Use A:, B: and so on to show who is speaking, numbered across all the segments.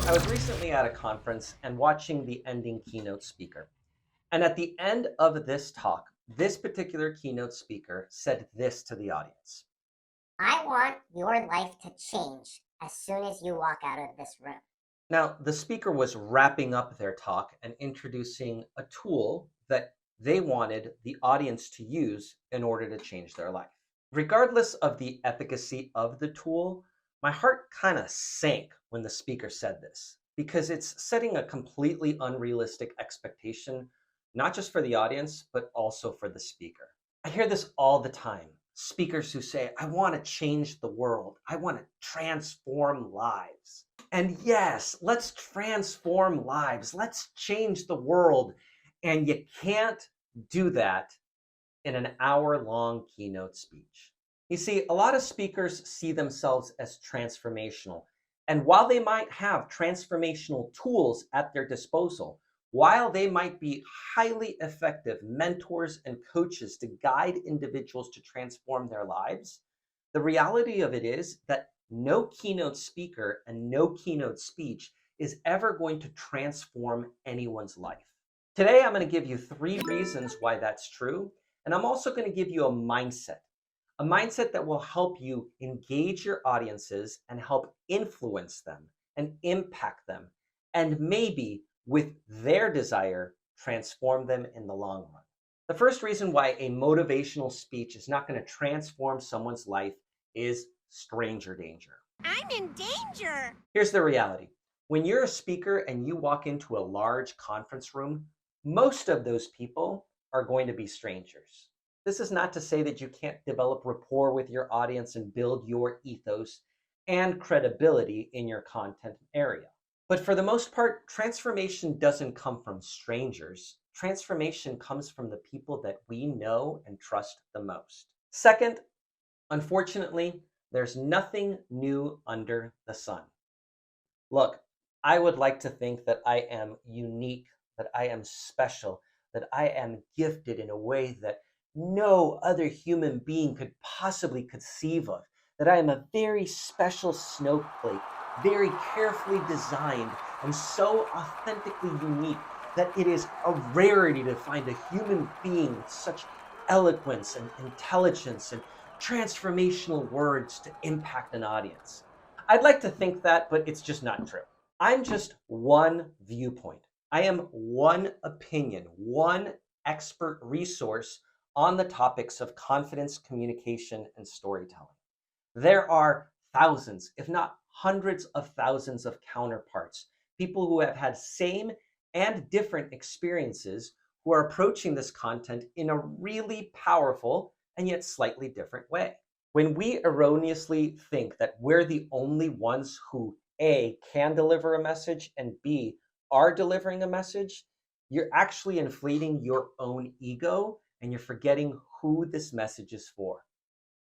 A: I was recently at a conference and watching the ending keynote speaker. And at the end of this talk, this particular keynote speaker said this to the audience.
B: I want your life to change as soon as you walk out of this room.
A: Now, the speaker was wrapping up their talk and introducing a tool that they wanted the audience to use in order to change their life. Regardless of the efficacy of the tool, my heart kind of sank when the speaker said this because it's setting a completely unrealistic expectation, not just for the audience, but also for the speaker. I hear this all the time. Speakers who say, I want to change the world. I want to transform lives. And yes, let's transform lives. Let's change the world. And you can't do that in an hour-long keynote speech. You see, a lot of speakers see themselves as transformational. And while they might have transformational tools at their disposal, while they might be highly effective mentors and coaches to guide individuals to transform their lives, the reality of it is that no keynote speaker and no keynote speech is ever going to transform anyone's life. Today, I'm going to give you 3 reasons why that's true. And I'm also going to give you a mindset that will help you engage your audiences and help influence them and impact them, and maybe with their desire, transform them in the long run. The first reason why a motivational speech is not going to transform someone's life is stranger danger.
C: I'm in danger.
A: Here's the reality. When you're a speaker and you walk into a large conference room, most of those people are going to be strangers. This is not to say that you can't develop rapport with your audience and build your ethos and credibility in your content area. But for the most part, transformation doesn't come from strangers. Transformation comes from the people that we know and trust the most. Second, unfortunately, there's nothing new under the sun. Look, I would like to think that I am unique, that I am special, that I am gifted in a way that no other human being could possibly conceive of, that I am a very special snowflake, very carefully designed and so authentically unique that it is a rarity to find a human being with such eloquence and intelligence and transformational words to impact an audience. I'd like to think that, but it's just not true. I'm just one viewpoint. I am one opinion, one expert resource on the topics of confidence, communication, and storytelling. There are thousands, if not hundreds of thousands of counterparts, people who have had same and different experiences who are approaching this content in a really powerful and yet slightly different way. When we erroneously think that we're the only ones who A, can deliver a message, and B, are delivering a message, you're actually inflating your own ego and you're forgetting who this message is for.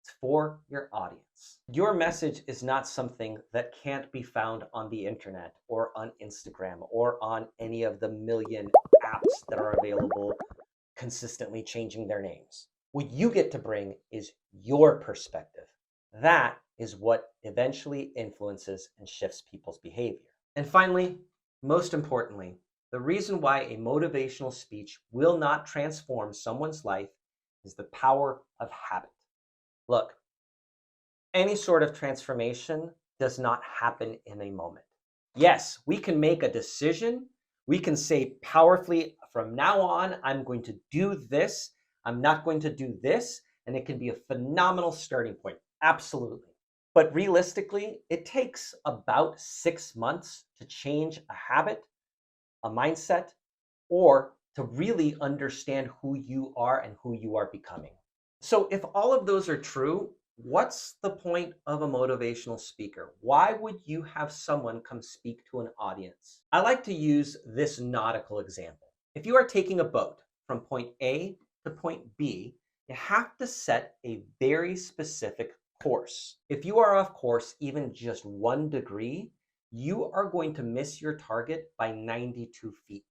A: It's for your audience. Your message is not something that can't be found on the internet or on Instagram or on any of the million apps that are available, consistently changing their names. What you get to bring is your perspective. That is what eventually influences and shifts people's behavior. And finally, most importantly, the reason why a motivational speech will not transform someone's life is the power of habit. Look, any sort of transformation does not happen in a moment. Yes, we can make a decision. We can say powerfully, from now on, I'm going to do this. I'm not going to do this. And it can be a phenomenal starting point. Absolutely. But realistically, it takes about 6 months to change a habit, a mindset, or to really understand who you are and who you are becoming. So if all of those are true, what's the point of a motivational speaker? Why would you have someone come speak to an audience? I like to use this nautical example. If you are taking a boat from point A to point B, you have to set a very specific course. If you are off course even just 1 degree, you are going to miss your target by 92 feet.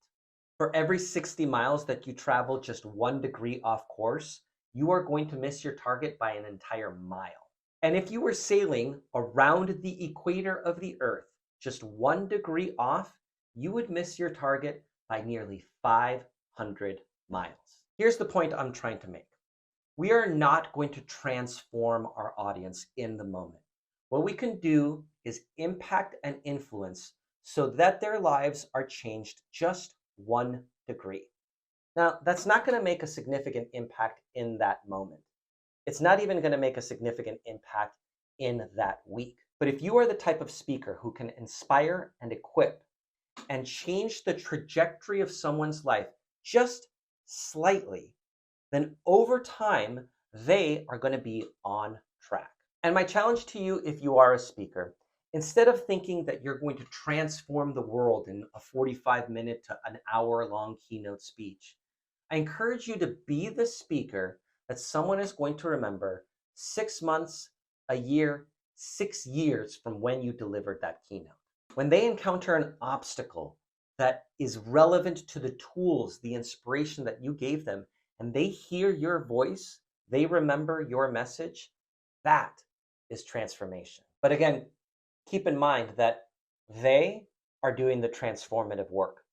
A: For every 60 miles that you travel just 1 degree off course, you are going to miss your target by an entire mile. And if you were sailing around the equator of the Earth just 1 degree off, you would miss your target by nearly 500 miles. Here's the point I'm trying to make. We are not going to transform our audience in the moment. What we can do is impact and influence so that their lives are changed just 1 degree. Now, that's not going to make a significant impact in that moment. It's not even going to make a significant impact in that week. But if you are the type of speaker who can inspire and equip and change the trajectory of someone's life just slightly, then over time, they are going to be on track. And my challenge to you, if you are a speaker, instead of thinking that you're going to transform the world in a 45-minute to an hour-long keynote speech, I encourage you to be the speaker that someone is going to remember 6 months, a year, 6 years from when you delivered that keynote. When they encounter an obstacle that is relevant to the tools, the inspiration that you gave them, and they hear your voice, they remember your message, that is transformation. But again, keep in mind that they are doing the transformative work.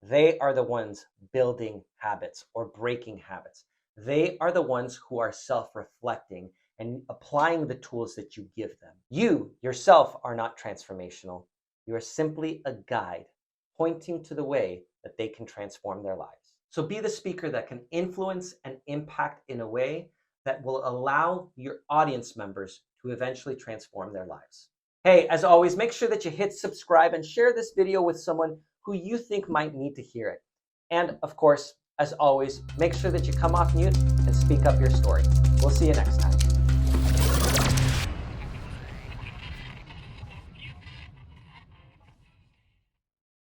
A: They are the ones building habits or breaking habits. They are the ones who are self-reflecting and applying the tools that you give them. You yourself are not transformational. You are simply a guide pointing to the way that they can transform their lives. So be the speaker that can influence and impact in a way that will allow your audience members to eventually transform their lives. Hey, as always, make sure that you hit subscribe and share this video with someone who you think might need to hear it. And of course, as always, make sure that you come off mute and speak up your story. We'll see you next time.